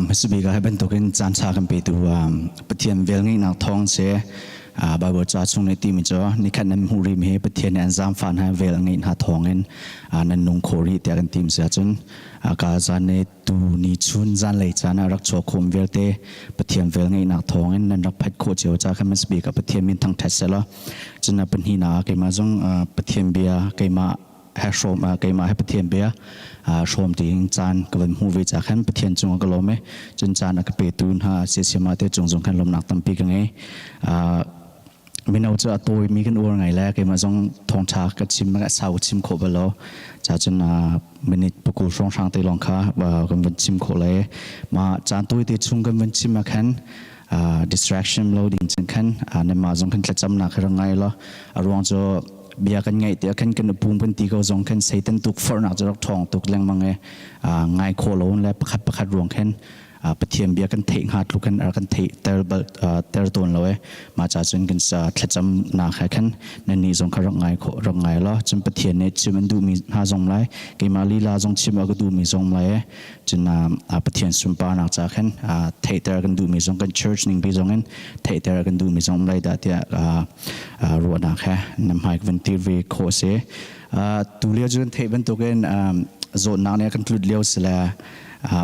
มัสบีก็ให้เป็นตัวกันจานชากันไปดูปะเทียนเวลงี้นักท้องเสียบางบทจาช่วงในทีมิจ่อนี่ขันนั้นหูริมเฮปะเทียนอันจามฟันให้เวลงี้หาท้องเงินนั่นนุ่งโครีแต่กันทีมเสียจนกาจานในตูนิชุนจานเลยจานรักโชคมเวลเตปะเทียนเวลงี้นักท้องเงินนั่นรักพัดโคเจียวจากมัสบีกับปะเทียนมินทั้งทัศน์ละจนเป็นหินาเกี่ยมาจงปะเทียนเบียเกี่ยมาให้ชมเกี่ยมาให้ปะเทียนเบียชมที่จานกับวันหูวิจากขันปะเทียนจงกลมไหมจนจานกับเปตูนหาเสียเสียมาเตจงขันลมหนักตั้มปีกันไงไม่เอาจะตัวมีกันอ้วนไงแล้วเกี่ยมาจงทองชากับชิมกับสาวชิมโคบล้อจากจนมินิปกุลช่องช่างตีลองค้ากันวันชิมโคเลยมาจานตัวที่ชงกันวันชิมมาขันdistraction loading จังขันในมาจงขันจะจำหนักเรื่องไงล่ะรวงจะเบียกันไงเดี๋ยวขันกันปุ่มเป็นตีก็จงขันใส่ตันตุกฟอร์นักจะรักทองตุกแรงมังไงไงโคโลนและประคัดรวงขันปะเทียมเบียกันเทงหาดลูกกันกันเทเตอร์ตัวเลยมาจากจนกันจะจำหนักขันนั่นนี่จงขันรังไงล่ะจนปะเทียนเนี่ยจิมันดูมีหาจงไรกี่มาลีลาจงชิมก็ดูมีจงไรจนปะเทียนสุนปานักจากขันเทเตอร์กันดูมีจงกัน church นิ่งไปจงกันเทเตอร์กันดูมีจงไรแต่เดียรัวนักแค่นำให้กันทีวีโคเซ่ตัวเลี้ยวจนเทเป็นตัวกันโซนนักเนี่ยกันทุดเลี้ยวเสีย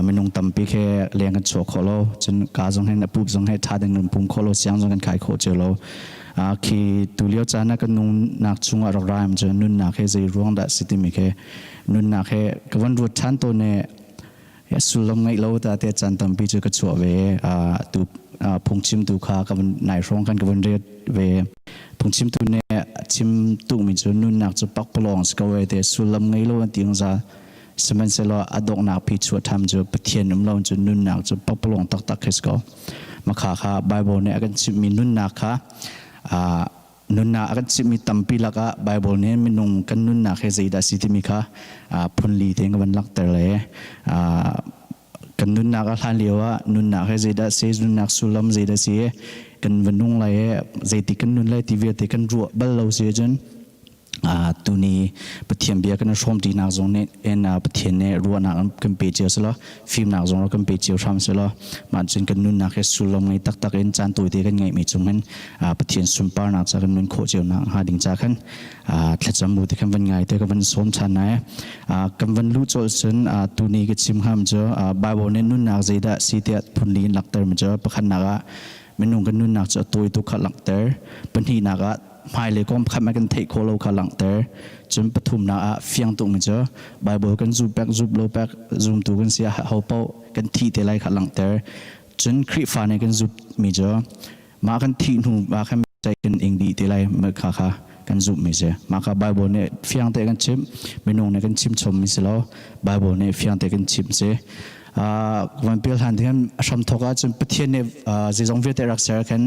ไม่นุ่งตั้มปีแค่เลี้ยงกันโชว์โคโลจนกาจงให้นับปุ๊บจงให้ท่าดึงนุ่มปุ่มโคโลเสียงจงกันขายโคเจโลคือตัวเลี้ยวจานักกันนุ่งนักจุงอรายมันจะนุ่นนักให้ใจร้องดัดสิติมิแค่นุ่นนักให้กวันรถทันตัวเนี่ยสุลมไงโลแต่เตจันตั้มปีจะกระชัวเวตัวพงชิมตัวขากับนายร้องกันกับวันเรียดเวพงชิมตัวเนี่ยชิมตัวมิจะนุ่นนักจะปักปลองสกาวเวแต่สุลมไงโลอันตีงซาสมัยเสลออดอกนักพิจารณาทำจะปะเทียนนุ่มเราจะนุ่นนักจะปักปลงตักเฮสก็มาขาไบเบิลเนี่ยกันจะมีนุ่นนักค่ะนุ่นนักกันจะมีตั้มปีละก็ไบเบิลเนี่ยมีนุ่งกันนุ่นนักเฮสได้สิที่มีค่ะพุนลีเทงกันลักแต่เลยกันนุ่นนักอะไรเลี้ยวนุ่นนักเฮสได้เซนุ่นนักสุลัมเซได้เสียกันวันนุ่งเลยเซติกันนุ่นเลยทีวีติกันรัวเบลเราเสียจนตัวนี้ปะเทียมเบียกันชมดีนักจงเนี่ยปะเทียนเนี่ยรัวนักกันเปเจียวสิละฟิล์มนักจงเรากันเปเจียวทำสิละมาจนกันนุ่นนักแค่สุลมไงตักจานตัวเดียกันไงมีจงมันปะเทียนสุนปานักจากกันนุ่นโคเจียวนักหาดิ่งจากกันถ้าจำบุตรกันวันไงแต่กันวันสมชันนะกันวันรู้โจทย์ฉันตัวนี้ก็ชิมห้ามเจอบาโบเนี่ยนุ่นนักใจได้สีเดียพุนลีนหลักเตอร์มันเจอประคันนักมันนุ่งกันนุ่นนักจะตัวตุกขัดหลักเตอร์เป็นที่นักภายเลยก็ขับมากันเทคโคโลขัดหลังเตอร์จนปฐุมนักเฟียงตุกมันเจอไบเบิลกันซูแบกซูโลแบกซูมตัวกันเสียเฮาเป้ากันทีเตลัยขัดหลังเตอร์จนคริฟานี่กันซูมีเจอมากันทีหนูมากันใจกันเองดีเตลัยเมื่อค่ะกันซูมีเจอมาค่ะไบเบิลเนี่ยเฟียงเตกันชิมไม่นุ่งเนี่ยกันชิมชมมิสโลไบเบิลเนี่ยเฟียงเตกันชิมเจวันเปิลหันที่กันชมทอกจนประเทศเนี่ยจะจงเวทรักษากัน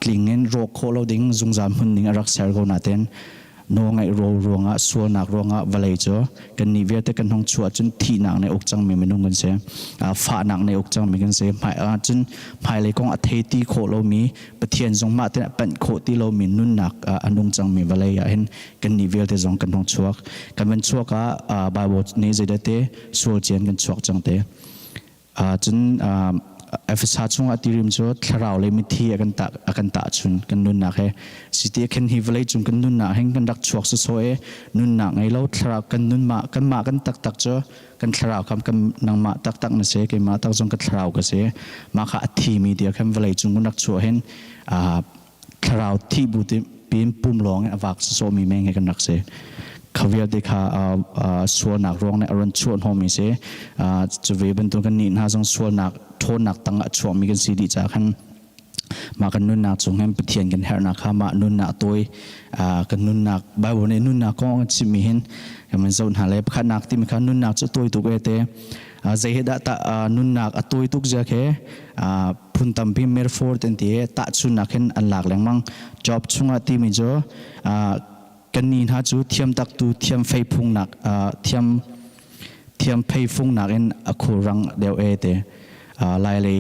กลิ่งเงินโรคโคโลดิ้งจงจำหุ่นดิ้งรักษาเขาหน้าเต้นโนงไอโรรวงส่วนนักรวงวลัยจ่อกันนิเวศกันห้องชัวจนที่นักในอกจังมีไม่นุ่งกันเสียฝ่านักในอกจังมีกันเสียหมายจนภายเลยกองอัฐิตีโคโลมีประเทศจงมาเต้นเป็นโคตีโลมีนุ่นนักอนุจังมีวลัยเห็นกันนิเวศจงกันห้องชัวกันเป็นชัวก็บาบนี้จะได้เตะส่วนเจียนกันชัวจังเตะจนเอฟซัดช่วงอาทิตย์ริมจอดเราเลยมิทีกันตาชุนกันนุ่นนักเฮสิที่กันฮิวเลยจุนกันนุ่นนักเฮกันรักชัวสุดโซ่นุ่นนักไงเราเรากันนุ่นมากันตักจอกันเราคำกันนางมาตักนั่นเสียกันมาตักจงกันเราก็เสียมาค่ะอาทิตย์มีเดียกันเลยจุนกันรักชัวเห็นเราที่บุตรปีนปุ่มหลงวักโซมีแมงให้กันรักเสียเขาเรียกได้ค่ะส่วนนักร้องในอารมณ์ชวนโฮมิเซ่จะเวบันตุกันนินหาจงส่วนนักโทนนักตั้งชวมีกันสีดีจากขันมากันนุ่นนักจงให้ปะเทียนกันแหร์นักข้ามานุ่นนักตัวกันนุ่นนักใบบัวในนุ่นนักก็ชิมิเห็นกันมันโซนหาเลยขันนักที่มีขันนุ่นนักจะตัวตุกเตใจเหตุตานุ่นนักตัวตุกจะแค่พุนตัมพิมเมอร์ฟอร์ตันที่ตาชุนนักเห็นอันหลักแหลงมั่งจอบช่วงที่มีจ่อกันนี่ฮะจูเทียมตักตูเทียมไฟพุ่งหนักเทียมไฟพุ่งหนักเอ็นอคูรังเดียวเตลายเลย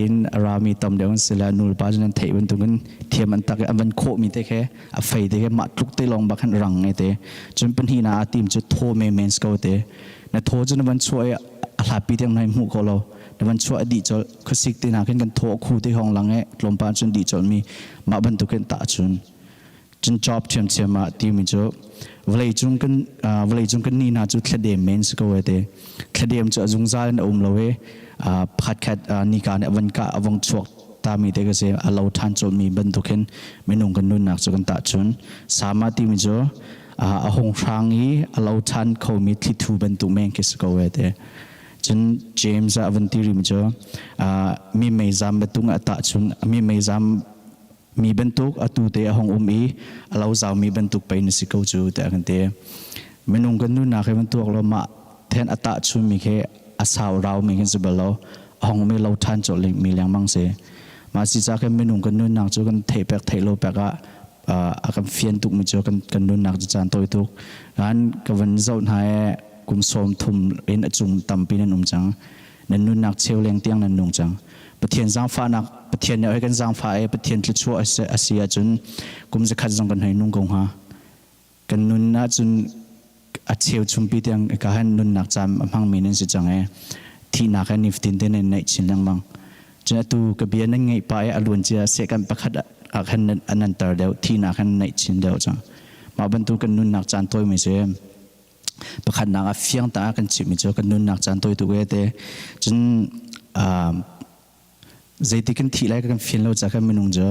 รามีตอมเดียวกันเสร็จนูร์ป้าจันเทวันตุกันเทียมมันตักอันวันโคมีเตแค่ไฟเตแค่มาทุกเตลองบักขันรังเตจนเป็นที่นาทีมจะโทเมนสเกาเตนะโทจนวันช่วยอาลาปีเตียงในหมู่เขาเรา แต่วันชั่วดีจอขสิกตีนาขึ้นกันโถคู่ที่ห้องหลังลมปานจนดีจอมีมาบรรทุกกันตาจุนจนจอบเทียมมาที่มีจอเวลาจุงกันนี่น่าจุดแค่เดมเมนส์ก็เวเดแค่เดมจะจุงใจนอุ้มเราพัดแค่นี่การวันกะวังชวกตามีเด็กเสียเราทานจนมีบรรทุกกันไม่นุ่งกันนุ่นหนักจนตาจุนสามารถที่มีจอหงทางนี้เราทานเขามีที่ทูบรรทุกแมงกิสก็เวเดจนเจมส์อวันที่ริมจมีไม่จำบรรทุกตาจุนมีไม่จำมีบรรทุกตูเตะห้องเราจะมีบรรทุกไปในสิเขาจูแต่กันเตะไม่นุ่งกันนู่นนะแค่บรรทุกเรามาแทนอัตชุนมีแค่อาสาวเรามีแค่สิบเราห้องมีเราทันจดเลยมีแรงมั่งเสมาสิจากแค่ไม่นุ่งกันนู่นนะจูกันเทปเทโลแปกะอาการเฟียนตุกมีจูกันนู่นนะจะจานตัวตุกงั้นกับวันเจ้าหายกุมสมทุมเอ็นจุ่มตั้มปีนันนุ่มจังนั่นนู่นนักเชี่ยวเลี้ยงเตียงนั่นนุ่งจังประเทศจางฟ้านักประเทศเนี่ยให้กันจางฟ้าประเทศที่ชั่วอาเซียจนกุมจะขัดจงกันให้นุ่งกงฮะกันนุ่นนะจนอาเชียวชุมปีเตียงก็ให้นุ่นนักจำพังมีนั่นสิจังที่นักให้นิฟตินเตนในชินลังมังจนตัวกบีนั่งไงไปอารมณ์จะเสกันประคัดให้อันนั้นต่อเดียวที่นักให้ในชินเดียวจังมาบรรทุกกันนุ่นนักจานตัวไม่เสียประคัดนักเฟียงตากันจิตมิจกันนุ่นนักจานตัวตัวเตจนใจที่กันทีไรกันฟินเราจะกันไม่นุ่งเจอ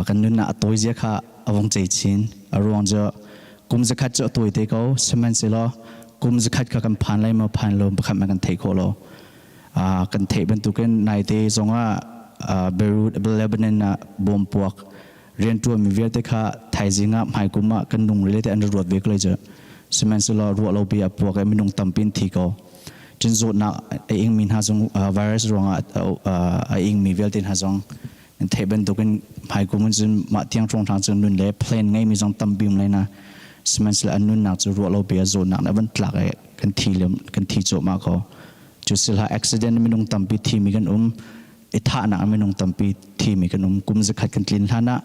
กันนุ่นน่ะตัวเจ้าข้าอวงใจชินอารมณ์เจอกุมจะขัดเจอตัวเด็กเขาสมัยสิล้อกุมจะขัดกับกันผ่านไรมาผ่านลมประคับมากันเทโคโลกันเทเป็นตัวกันในเตจงว่าเบรูตเลบานอนน่ะบอมปวกเรียนตัวมีเวียดเด็กข้าไทยจิงอ่ะหมายกุมอ่ะกันนุ่งเรื่อยแต่อันรวดเวกเลยเจอสมัยสิล้อรัวเราเบียปวกไอ้ไม่นุ่งตั้มปินทีเขาจนโจทย์นักไอ้อิงมีหาจงไวรัสรองไอ้อิงมีเวลตินหาจงเทเป็นตัวกันหายกูมันจนมาเที่ยงตรงทางจนนุ่นเล่เพลนไงมีจงตั้มบิมเลยนะสมัยสิละนุ่นนักจะรัวเราเบียโจทย์นักแล้วมันหลักไอ้กันทีเลี้ยมกันทีโจมาเขาจุดสิละอุบิเหตุไม่นุ่งตั้มปีทีมีกันไอ้ท่านักไม่นุ่งตั้มปีทีมีกันกุมจะขัดกันลินท่านะ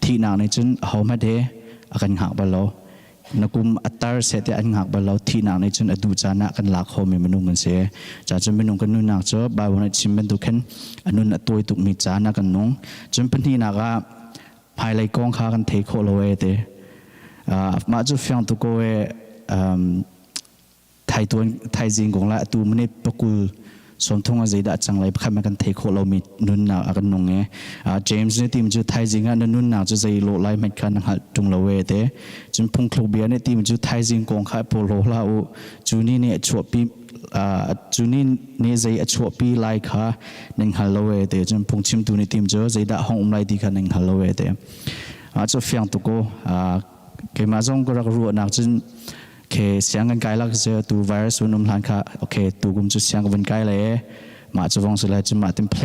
ที่นักในจนเขาไม่ได้กันหักไปแล้วนักุมอัตราเสียแต่อันหักบาเราที่นักในจนอดูจานะกันหลักเขาไม่นุ่งกันเสียจากจนไม่นุ่งกันนุ่นนักเจอบางวันชิมเป็นตุกันอันนุ่นตัวตุกมีจานะกันนุ่งจนเป็นที่นักภายในกองข้ากันเทโคโลเอเตมาจุดฟังตุโกเอไทยตัวไทยจริงของละตัวมันเนี่ยปกุลสมทงอะไรดัดจังไรใครมากันเทโคเรามีนุ่นนักกันนุ่งเจมส์เนี่ยทีมจุดไทยจริงอ่ะนุ่นนักจะใจโลไลไม่กันหัดจงเราเวเตจนพุ่งคลูเบียเนี่ยทีมจุดไทยจริงกองข้าโปโลลาอูจูนี่เนี่ยชัวปีจูนี่เนี่ยใจชัวปีไลค์ค่ะหนึ่งฮัลโลเวเตจนพุ่งชิมตัวเนี่ยทีมจุดใจดัดห้องไลดีค่ะหนึ่งฮัลโลเวเตจุดฟังตุโกเกี่ยมาจงก็รักรู้นักจนเคเสียงกันไกลลักเจอตัวไวรัสนุ่มหลานค่ะโอเคตัวกุมจุดเสียงกันไกลเลยมาจะวงสุดเลยจะมาเต็มเพล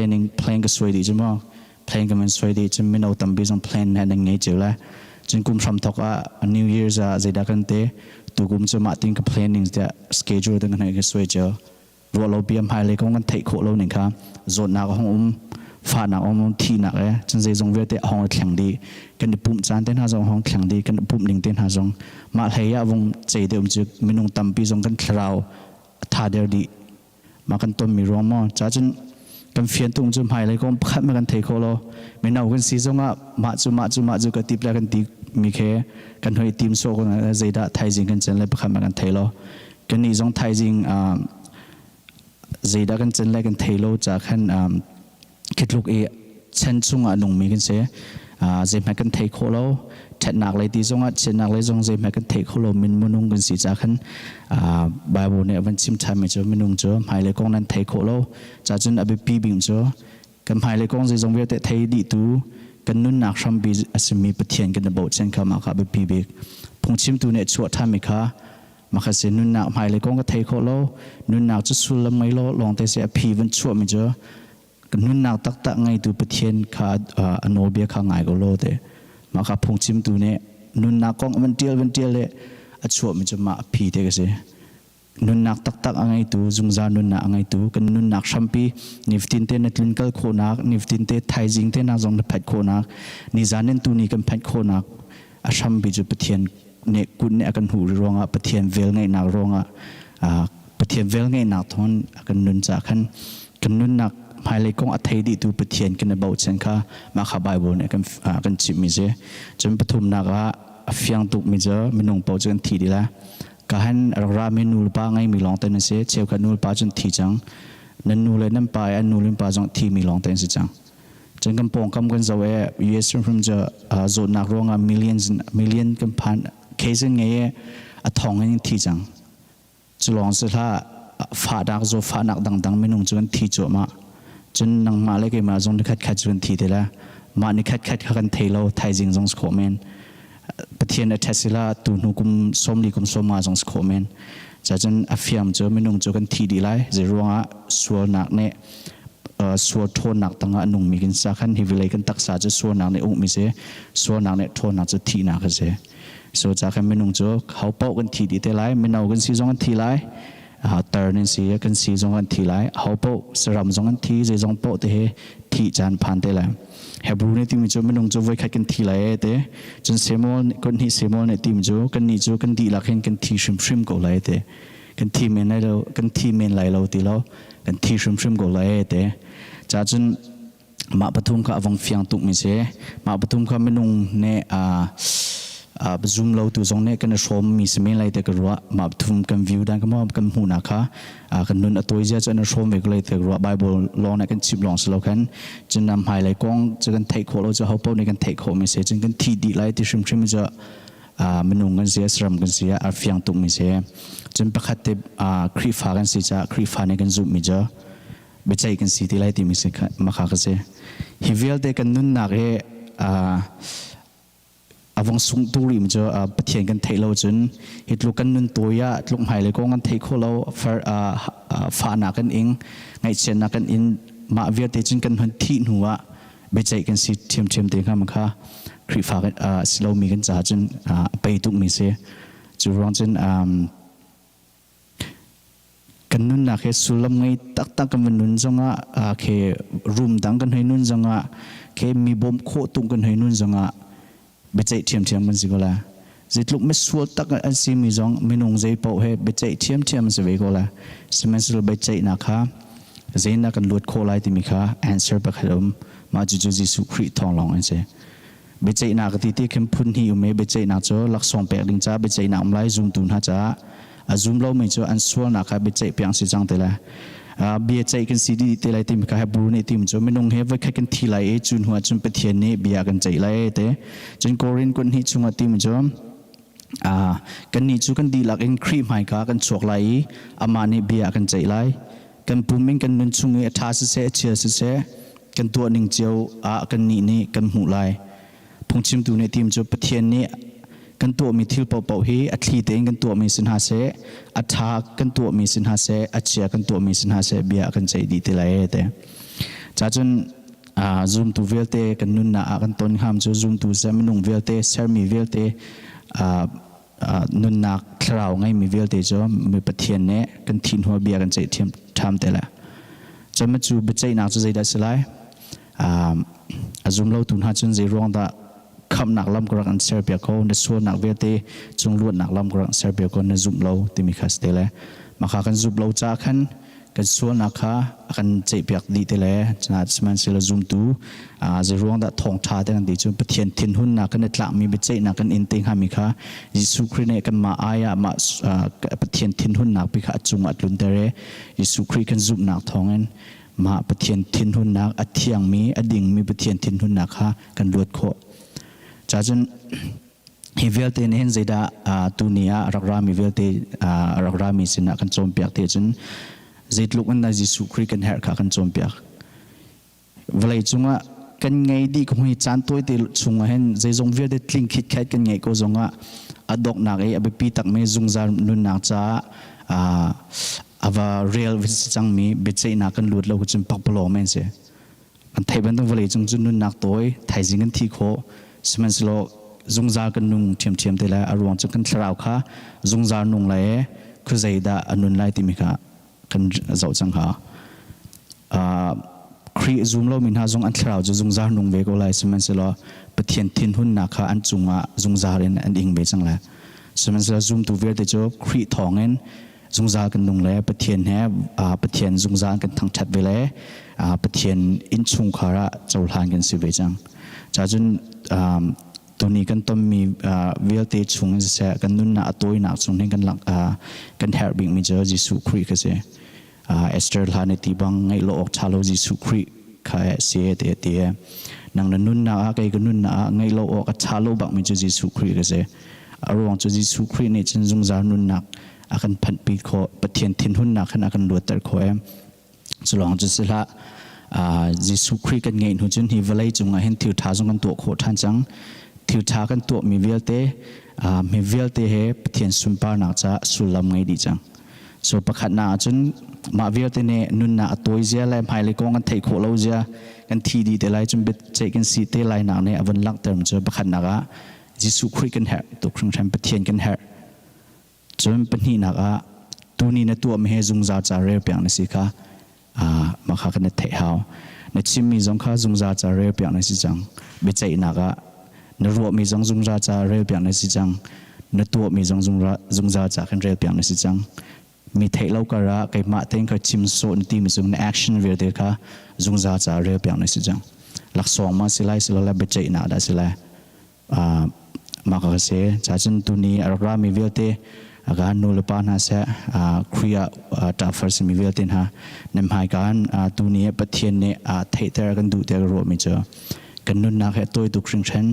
งก็สวยดีจังมั้งเพลงก็มันสวยดีจะไม่เอาตั้มบีจงเพลงนั่นยังไงเจอละจนกุมทำทอกNew Yearจะได้กันเตะตัวกุมจะมาติ้งกับเพลงนึงจะสเกจูตั้งกันให้ก็สวยเจอรัวเราเบียมไฮเลยก็กันเทคโคเราหนึ่งค่ะโจทย์หนักห้องฟ้าหนักห้องที่หนักเลยจนใจจงเวทห้องแข็งดีกันปุ่มจานเต้นหาจงห้องแข็งดีกันปุ่มหนึ่งเต้นหาจงมาเฮียวงใจเดิมจึกไม่นุ่งตั้มปีจงกันคราวท่าเดียวดีมากันต้นมีร้องมั่งจ้าจนกันเฟียนตุ้งจนหายเลยก็ขัดมากันเทโคโลไม่น่ากันซีจงอ่ะมาจุกันติบแล้วกันตีมีแค่กันหอยทีมโซ่กันใจด่าไทยจริงกันเจนเลยขัดมากันเทโลกันนี่จงไทยจริงใจด่ากันเจนเลยกันเทโลจากขั้นคิดลูกเช่นช่วงนุ่งมีกันเสียใจแม่กันเทโคโลเช่นนักเลยที่จงเช่นนักเลยจงใจแม่กันเทโคโลมินมนุ่งกันสิจากขั้นบาบูเนี่ยวันชิมไทม์ไม่เจอมินุ่งเจอหายเลยกองนั้นเทโคโลจากจนอภิปีบิงเจอกันหายเลยกองใจจงเวทเทดีตูกันนุ่นนักชัมบีอาศัยมีปะเทียนกันระบบเช่นเขามาครับอภิปีพงชิมตัวเนี่ยชัวท่ามิค่ะมาคัสนุ่นนักหายเลยกองก็เทโคโลนุ่นนักจะสุลไม่โลลองแต่เสียพีวันชัวไม่เจอกันนุ่นนักตักไงตัวปะเทียนข้าอโนเบียข้าไงก็โลเตมาข้าพงชิมตัวเนี่ยนุ่นนักกองวันเดียวเลยชัวมันจะมาพีเตก็เสียนุ่นนักตักไงตัวจุงจานุ่นนักไงตัวกันนุ่นนักชัมปีนิฟตินเตนัดลินกัลโคนักนิฟตินเตไทยจิงเตนักจงนับแพดโคนักนิจานันตัวนี้กันแพดโคนักชัมปีจะปะเทียนเนี่ยกุนเนี่ยกันหูรองปะเทียนเวลไงนักรองปะเทียนเวลไงนักทอนกันนุ่นจากขัน กันนุ่นนักภายเลยกงอัฐยดีตูปะเทียนกันในบ่าวเชนค่ะมาขับไบเบิลเนี่ยกันจิบมิเจจนปฐุมนักว่าเฟียงตุกมิเจมินงบ่าวจนทีดีละก็หันราเมนูลปาไงมีลองเต้นเสียเชี่ยวกันนูลปาจนทีจังนั่นนูเลยนั่นไปอันนูลินปาจงทีมีลองเต้นสิจังจนกันปองกำกันจะเวUS from จะโซนนักร้องmillion กันพันเคสเงี้ยทองกันทีจังจะลองสิท่าฟ้าดักโซฟ้านักดังๆไม่นุ่งจนทีจมาจนนังมาเลยก็มาจงคัดจนทีเดียวมานี่คัดกันเทโลไทยจริงจงสโคเมนประเทศในเทสลาตูนุกุมสมดีกุมสมมาจงสโคเมนจะจนอฟิมจะไม่นุ่งจกันทีดีไลจะรู้ว่าส่วนนักเนี่ยส่วนโทนนักตั้งนุ่งมีกันสักขันฮิวิเลกันตักษาจะส่วนนักในองค์มิเสส่วนนักเนี่ยโทนนักจะทีนักเสส่วนจากกันไม่นุ่งจะเขาเป่ากันทีดีแต่ไลไม่เอากันซีจงกันทีไลตอนนี้สิกันซีจงกันทีไลเขาเป่าสรำจงกันทีจะจงเป่าแต่ทีจานผ่านแต่ละเฮบรูเนี่ยที่มีจะไม่นุ่งจะไว้ขัดกันทีไลแต่จนเซมอลคนที่เซมอลเนี่ยที่มีจะกันนี่จะกันดีหลักเห็นกันทีชิมก็ไลแต่กันทีเมนไลเรากันทีเมนไลเราตีเรากันทีชิมก็ไลแต่จากจนมาปฐุมก็วังเฟียงตุกมิเสมาปฐุมก็ไม่นุ่งเนี่ยzoom เราตัวจงเนี่ยกันชมมีสมัยไรแต่ก็รู้ว่ามาปฐุมกันวิวดังก็มากันหูนักค่ะกันนุ่นตัวเจ้าจะนชมเวกเลยแต่รู้ว่าไบเบิลลองในกันชิบลองสโลกันจะนำไฮไลท์กล้องจะกันเทคโคเราจะเขาเป้าในกันเทคโคมิเสจนกันทีดีไลท์ที่ชิมจะไม่นุ่งกันเสียสรำกันเสียเฟียงตุกมิเสจนประคัตเตครีฟ้ากันสิจะครีฟ้าในกันซูมิจะเบใจกันสิที่ไลท์ที่มิเสมาขากันเสียฮิวิลเดกันนุ่นนักอวังสุงตูริมจะปะเทียนกันเทโลจนฮิตลูกกันนุนตัวยาลูกหายเลยก็กันเทโคเราฟ้านักกันเองไงเช่นนักกันอินมาเวียดเตจนกันหันที่หัวเบใจกันสิเทียมเต็งข้ามันค่ะครีฟ้ากันสโลมีกันจ่าจนไปตุกมีเสียจูรองจนกันนุนนักเหสุลมไงตักกันมันนุนจังอ่ะเครูมดังกันให้นุนจังอ่ะเคมีบอมโคตุงกันให้นุนจังอ่ะเบใจเทียมมันสิก็ละจิตลูกไม่สวดตักอันซีมีจงไม่นงใจเป่าให้เบใจเทียมมันสิเวก็ละสมัยสุดเบใจนักค่ะเจนนักกันลวดโคไลที่มีค่ะ answer บักขดมมาจุจิสุคริทองลองอันเสเบใจนักที่เข้มพุ่นที่อยู่ไม่เบใจนักจ้ลักษณะแปลกลิงจ้าเบใจนักไม่ซุ่มตุนหาจ้าซุ่มเราไม่จ้าอันสวนนักค่ะเบใจเปียงสิจังเตละเบียใจกันสีดีเตลัยที่มีการบรูนี่ที่มันจะไม่นงเฮฟไว้แค่กันทีไลจุนหัวจุนเปทียนนี่เบียกันใจไลเตจนโกรินคนที่จุงที่มันจะกันนี่จุกันดีหลักเอ็นครีมหายกากันชวกไลอามานี่เบียกันใจไลกันปุ่มมิงกันนุนจุงเอทาสเสเชียสเสกันตัวหนึ่งเจียวกันนี่กันหูไลพงชิมตัวในที่มันจะเปทียนนี่กันตัวมีทิลเป่าๆฮีอัฐีเตงกันตัวมีสินหาเสอัฐากันตัวมีสินหาเสอัจฉริยกันตัวมีสินหาเสเบียกันใจดีเตลัยเตจากจนzoom ตัวเวลเตกันนุนนากันต้นห้ามจะ zoom ตัวเซมินุงเวลเตเซอร์มีเวลเตนุนนักคราวไงมีเวลเตจะมีปะเทียนเนกันทินหัวเบียกันใจเทียมทำเตละจะมาจูบใจนักจะใจได้สลายzoom เราตุนหาจนใจร้องตาคำนักลำกรังเซอร์เบียโกในส่วนนักเวทีจงล้วนนักลำกรังเซอร์เบียโกในซุ่มเราที่มีคาสเตเลมาขากันซุ่มเราจากขันกันส่วนนักขากันเจ็บยักดีเตเลจนาสมันเซลซุ่มตูจะร้องดัดทองชาแต่กันดีจนปะเทียนทินหุ่นนักกันในหลักมีเบเจนักกันอินเตงหามิขายิสุคริเนกันมาอายะมาปะเทียนทินหุ่นนักพิฆาจุงอัดลุนเตเรยิสุคริกันซุ่มนักทองเงินมาปะเทียนทินหุ่นนักอัดเทียงมีอดิ่งมีปะเทียนทินหุ่นนักขากันลวดโคจากจนฮิเวลเตนเห็นใจดาตุนียรักรามีเวลเตรักรามีสินะกันโจมเปียกเตจนใจลุกมันได้ยิสุคริกันเฮร์ขากันโจมเปียกเวลาจุงะกันไงดีก็มีจานตัวเตจุงะเห็นใจจงเวลเตคลิงคิดแค่กันไงก็จงะอดอกนักไอ้อภิปีตักไม่จงจานุนนักจ้าว่าเรียลวิสจังมีเบใจนักกันหลุดเราก็จนปักปลอมเองเสียอันไทยเป็นต้องเวลาจงจุนุนนักตัวไทยจริงกันที่โคสมัยสโลจงจากันนุ่งเทียมเตละอารมณ์จะกันคราวค่ะจงจานุ่งเลยคือใจดาอนุนไลติมิกะกันเจ้าจังค่ะครีซูมเรามินหาจงอันคราวจะจงจานุ่งเวกอะไรสมัยสโลปะเทียนทินหุ่นนักค่ะอันจงจาเรนอันอิงเบจังละสมัยสโลซูมตัวเวลเตโจครีทองเงิน zung za kan nung le pathian he pathian zung za kan thang that ve le pathian in chung khara chol han kan si ve chang cha chun tuni kan tom mi velte chung se kan nun na atoi na chung hen kan lak kan her bing mi jo jisu khri ka se Esther han ti bang ngai lo ok chalo jisu khri kha se te te nang nun na kai kan nun na ngai lo ok chalo bang mi jo jisu khri ka se arong jo jisu khri ne chen zung za nun nak akan phan pi kho pathian thin hun na khan akan lo tar kho em chulong ju sila jisu khri kan ngai hu chun hi valai chunga hen thiu tha jong kan to kho than chang thiu tha kan to mi velte he pathian sumpar na cha sulam ngai di chang so pakhat na chun ma velte ne nun na atoi zia lai phai le kong kan thei kho lo zia kan thi di te lai chum bit che kan si te lai na ne avan lak term chu pakhat na ga jisu khri kan her to khring tham pathian kan her chum pani na ga tu ni na tu me he zung za cha re pyang na si kha ma kha kan thei hao na chim mi zong kha zung za cha re pyang na si chang be chai na ga na ro mi zong zung za cha re pyang na si chang na tu mi zong zung za cha kan re pyang na si chang mi thei lo ka ra kai ma teng ka chim so ni ti mi zung na action ver de kha zung za cha re pyang na si chang lak song ma silai silala be chai na da silai ma ka se cha chen tu ni ara mi velte aga no le pa na se kriya ta first mi vel tin ha nem hai kan tu ni pathian ne thei ter kan du ter ro mi cha kan nun na khe toi tu khring chen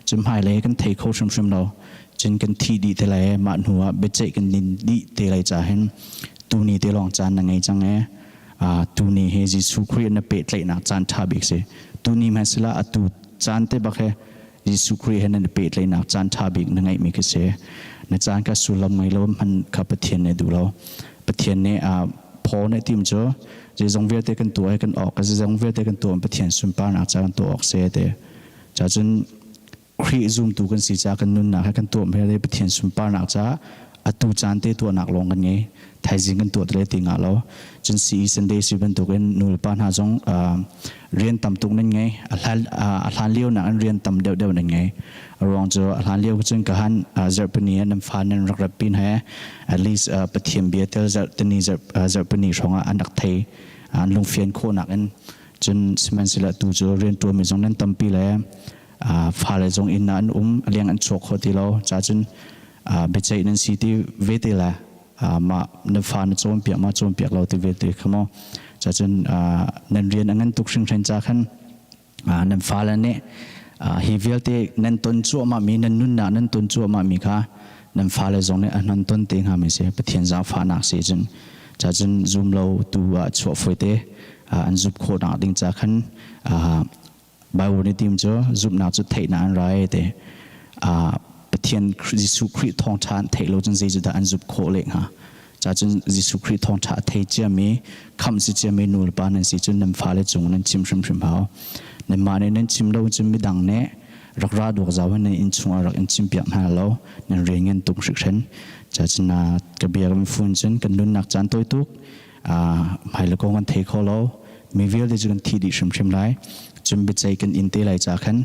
chum hai le kan thei kho shum shum lo chin kan thi di te lai ma nuwa be chei kan nin di te lai cha hen tu ni te long chan na ngai chang e tu ni he ji su khri na pe tlai na chan tha bik se tu ni ma sila atu chan te ba khe ji su khri hen na pe tlai na chan tha bik na ngai mi ke se na chan ka sulam ngai lo man kha pathian ne du lo pathian ne pho ne tim cho je jong ve te kan tu ai kan ok ka je jong ve te kan tu pathian sum pa na cha kan tu ok se te cha chun khri zoom tu kan si cha kan nun na kan tu me le pathian sum pa na cha atu chan te tu nak long kan nge thai jing kan tu le ti nga lo chun si sunday si ban tu kan nul pa na jong rian tam tuk nan nge alhan leo na an rian tam deu nan nge arong jo alhan leo chun ka han zarpani nam fan nan rak pin ha at least pathiam bia tel zartani zarpani ronga anak thai an lung fian kho nak an chun siman sila tu jo rian tu mi jong nan tam pi le fa le jong in na an liang an chok kho ti lo cha chun be chai nan si ti ve te la ma na fa na chom piak lo ti ve te khamo cha chun nan rian angan tuk sing than cha khan nan fa la ne hi vel te nan ton chu ma mi nan nun na nan ton chu ma mi kha nan fa le jong ne nan ton te nga mi se pathian za fa na se chun cha chun zoom lo tu chu foi te an zup kho na ding cha khan ba wo ni tim cho zup na chu thei na an rai te pathian jisu khri thong chan thei lo chun je da an zup kho le ha cha chun jisu khri thong tha thei che mi kham si che mi nul pa nan si chun nam fa le chung nan chim shrim shrim hao nan ma ne nan chim lo chim mi dang ne rak ra do za wan in chung rak in chim piak na lo nan re ngen tung shik chen cha chun na ka bia kam fun chen kan nun nak chan toi tuk mai le ko kan thei kho lo mi vel de chun thi di shrim shrim lai chum bi chai kan in te lai cha khan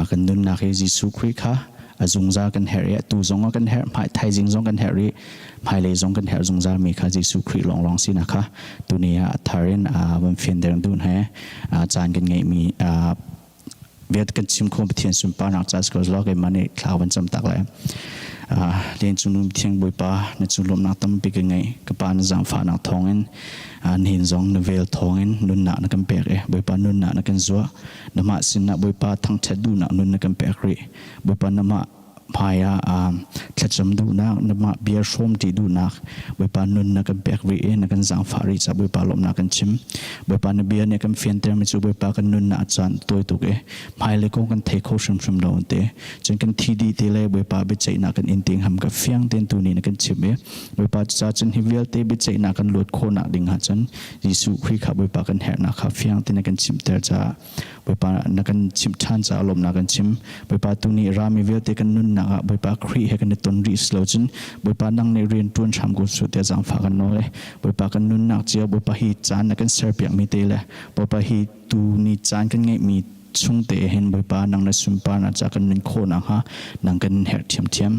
kan nun na khe jisu khri kha azung za kan her tu zong kan her mai thai jing zong kan her ri mai le zong kan her zung za mi kha jisu khri long long si na kha tu ni tharin bam fian der dun he chan kan ngai mi viet kan chim khom pathian sum pa na cha skos lo ke mane thlawan cham tak lai len chunum thiang boi pa na chulom na tam pi ke ngai ka pa na jang fa na thongen nin zong na vel thongen nun na kan pek e boi pa nun na kan zwa na ma sin na boi pa thang thadu na nun na kan pek ri boi pa na ma phaya thacham du na ma biar som ti du na boi pa nun na kan pek ri e na kan jang fa ri cha boi pa lom na kan chim boi pa na bia ne kan fian ter mi chu boi pa kan nun na chan toi tu ke phai le ko kan thei kho shum shum lo te chen kan thi di te le boi pa be chai na kan in ting ham ka fiang ten tu ni na kan chim e boi pa cha chen hi vel te be chai na kan lot kho na ding ha chen jisu khri kha boi pa kan her na kha fiang te na kan chim ter cha boi pa na kan chim than cha lom na kan chim boi pa tu ni ra mi vel te kan nun na boi pa khri he kan ton ri slow chen boi pa nang ne rian tun cham go su te jang fa kan no le boi pa kan nun nak chia boi pa hi chan na kan ser piak mi te le boi pa hi tu ni chan kan ngai mi chung te hen boi pa nang na sum pa na cha kan nin kho na ha nang kan her thiam thiam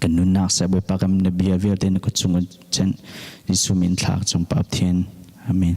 กันนุนนักเสบปากกันนบีเวลเดนก็จงเช่นยิสุมินทากจงปาบเทียนอาเมน